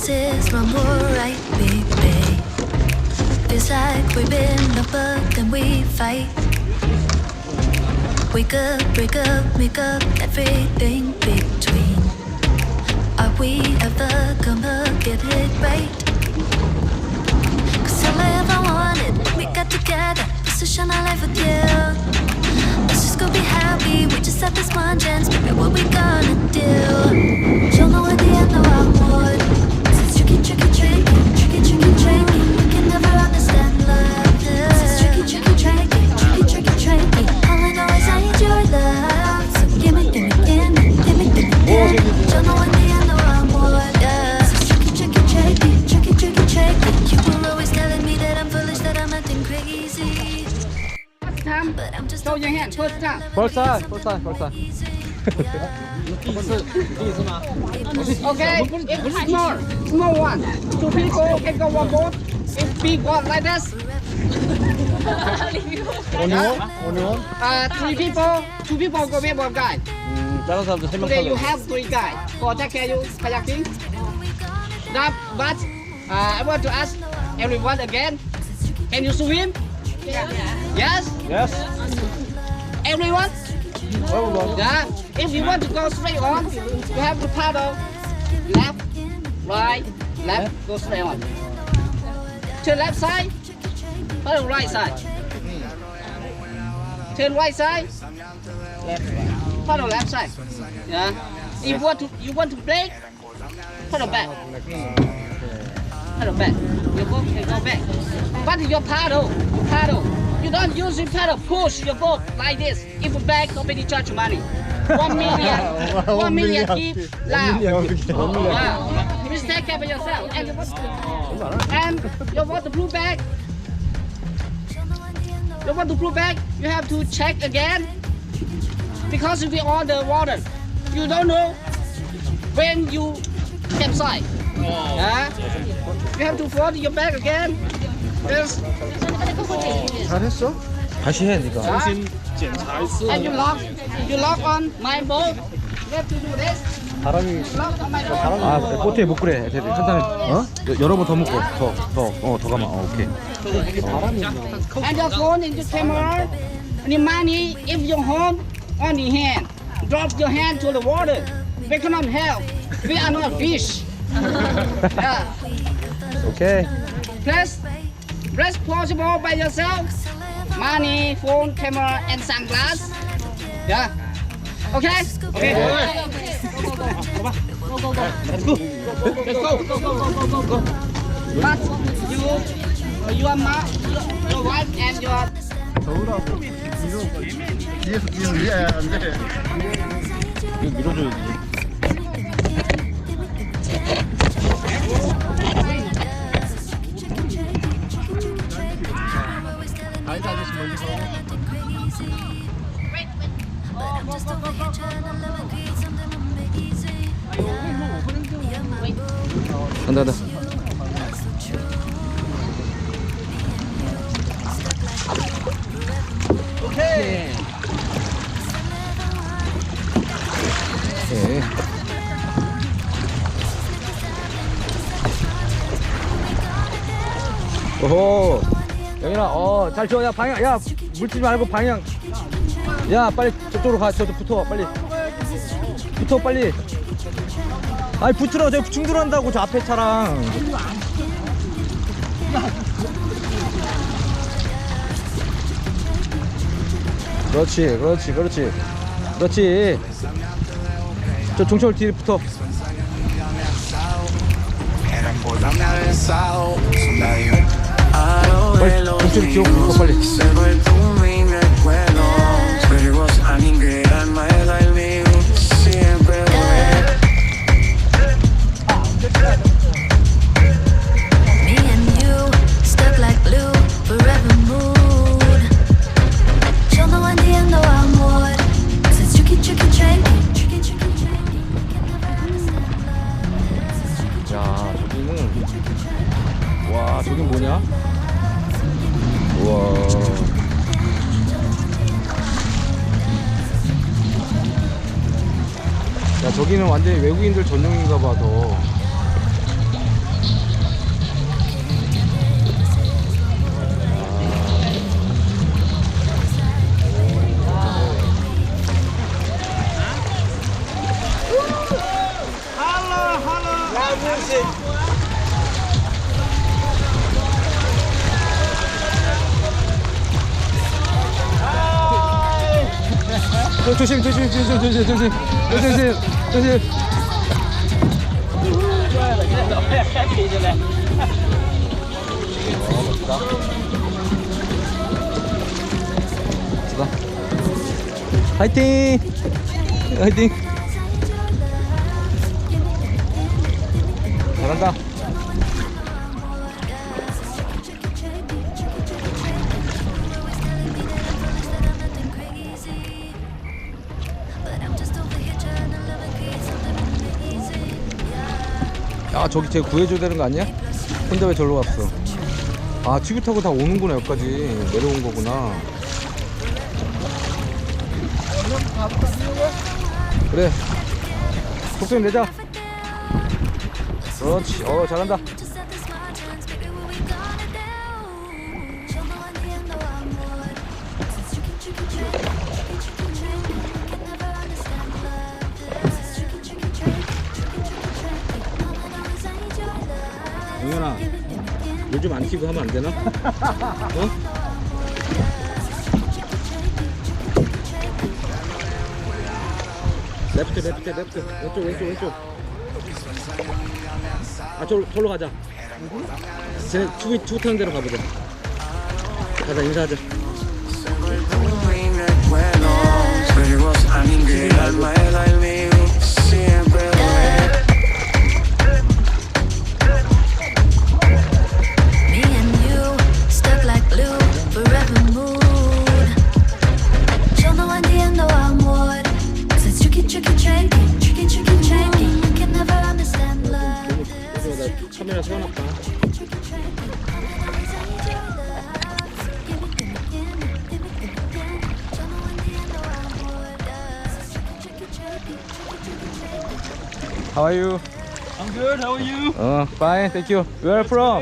This is one more right, baby. Feels like we've been up and we fight. Wake up, break up, make up everything between. Are we ever gonna get it right? Cause all I ever wanted, we got together, just to shine our life with you. Let's just go be happy, we just have this one chance, baby, what we gonna do? You'll know at the end of our mood. It's tricky, tricky, tricky, tricky, tricky, tricky. We can never understand love. It's tricky, tricky, tricky, tricky, tricky, tricky. All I know is I need your love. So gimme, gimme, gimme, gimme, gimme, gimme. You'll know at the end of our mood. It's tricky, tricky, tricky, tricky, tricky, tricky. You were always telling me that I'm foolish, that I'm acting crazy. But I'm just show your hand, first time. First time, first time, first time. Okay, if small one, 2 people can go one boat. If big one like this, only one? 3 people, 2 people go with one guy. 다른 사람들 3명 Today you 타고. have 3 guys for take care of you kayaking. Now, but I want to ask everyone again. Can you swim? Yes. Yes. Everyone? Everyone. Yeah. If you want to go straight on, you have to paddle left, right, left, go straight on. Turn left side, paddle right side. Turn right side, paddle left side. Yeah. If you want to brake, paddle back. Paddle back. Your boat can go back. But your paddle. You don't use your paddle, push your boat like this. If you back, nobody charge you money. 1 million. 1 million keep Laos. Yeah. Please take care of yourself. And you want the blue bag. You want the blue bag, you have to check again. Because if you're on the water, you don't know when you capsize. Yeah. You have to fold your bag again. Yes. 잘했어? 다시 해, 네가. And you lock on my boat. You have to do this. 바람이. Lock on my boat. 아, 보트에 못 그래. 한 잔에, 어? 여러 번 더 묶어. 더 감아. 오케이. And your phone in the camera. And the money, if you hold on the hand, drop your hand to the water. We cannot help. We are not fish. Yeah. 오케이. Plus, responsible by yourself. Money, phone, camera, and sunglasses. Yeah. Okay? Okay. Go. But your mom, your wife, and your. 뒤에서 밀어야 안 돼. 이거 밀어줘야지. 아이다 아저씨 멀리 가고. 간다. Okay. 네. 오호. 영인아, 잘 줘. 야, 방향, 야, 물지 말고 방향. 야, 빨리 저쪽으로 가. 저쪽 붙어, 빨리. 붙어, 빨리. 아니, 붙으라고. 저 충돌한다고, 저 앞에 차랑. 그렇지. 저 종철 뒤에 붙어. 빨리 종철 뒤에 붙어, 빨리. Me and you, stuck like glue, forever mood. You'll know at the end of our mood. 'Cause it's tricky, tricky, tricky. 야, 저기는. 와, 저긴 뭐냐? 우와. 야, 저기는 완전히 외국인들 전용인가 봐, 더. 조심. 멋지다. 화이팅! 잘한다. 야, 저기 쟤 구해줘야 되는 거 아니야? 혼자 왜 절로 갔어? 아, 튜브 타고 다 오는구나. 여기까지 내려온 거구나. 그래, 속도 내자. 그렇지. 잘한다. 영현아, 요즘 안 튀고 하면 안 되나? 어? 레프트. 왼쪽. 아, 저로 가자. 쟤네 투 타는 데로 가보자. 가자, 인사하자. 카메라 세워놨다. How are you? I'm good. How are you? Fine, thank you. Where are you from?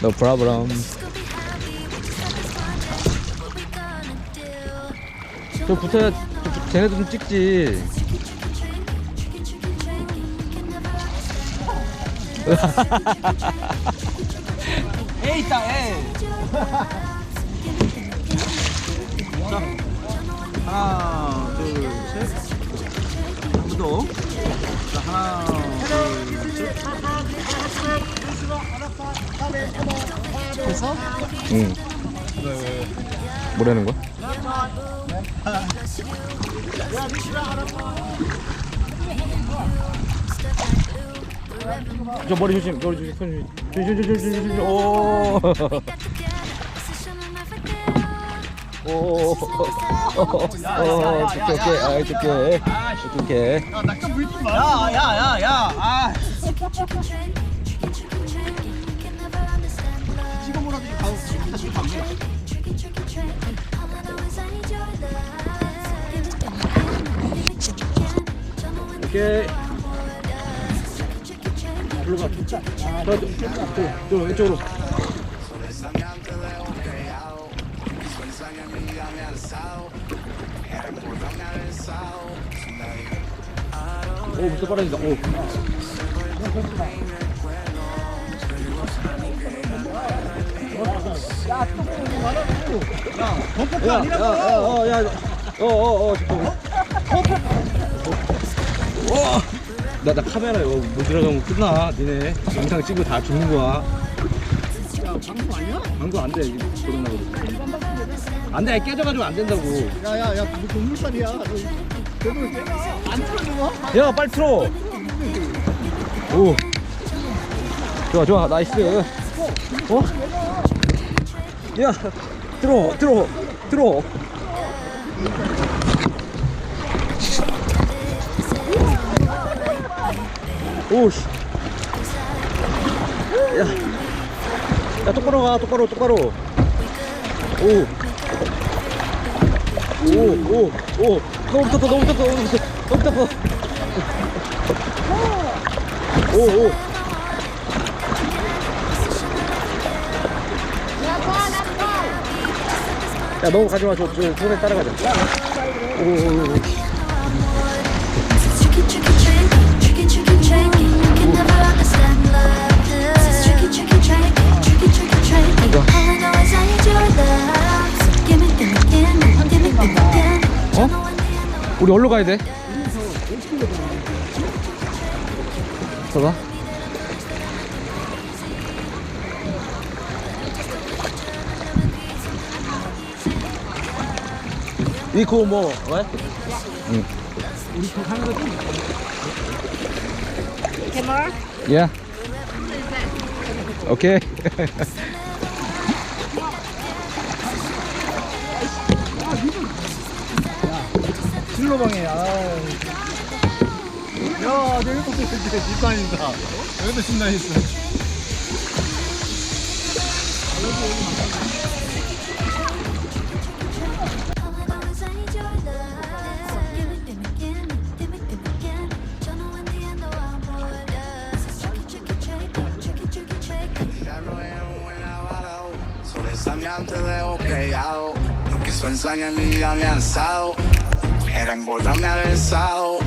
No problem. 저 붙어야 쟤네도 좀 찍지. 에이, 있다, 에이. 자, 하나, 둘, 셋. 한 번 더. 자, 하나, 둘, 셋. 됐어? 응. 뭐라는 거야? 저 머리 조심, 손 조심. 오. 좋게. 야, 낙장 물지 마. 야. 아. 찍어 몰아도 다시 가면. 오케이. 일로 가. 저 왼쪽으로. 오, 무슨 빠르다. 오. 나 카메라 이거 못 들어가면 끝나. 니네 영상 찍고 다 죽는 거야. 야, 방송 아니야? 방금 안 돼. 고장나고. 안 돼. 깨져가지고 안 된다고. 야, 너 동물살이야. 너 안 틀어줘. 야, 빨리 틀어. 오. 좋아. 나이스. 어? 야, 들어. 오씨. 야, 똑바로 가. 오. 너무 붙었어. 오. 야, 너 가지마. 저 동생 따라가자. 오. Tricky, tricky, tricky, tricky, tricky, tricky. You can never understand love. It's tricky, tricky, tricky, tricky, tricky, tricky. All I know is I need your love. So give me, give me, give me, give me, give me, give me. Don't know when the end of our 우리 어디로 가야 돼? 저가? 이코 뭐? 왜? 응. Camera? 예. 오케이. 실로방에 야, 내 이것도 이제 신나있다. 여기도 신나있어. all I know is I need your love. So give me, give me, give me, give me, give me, give me. Don't know when the end of our borders. It's tricky, tricky, tricky, tricky, tricky, tricky. Ya no es un buen avalado, solo esa te dejo pegado. Lo que su ensaña ni ya me han alzado, era engordarme al besado.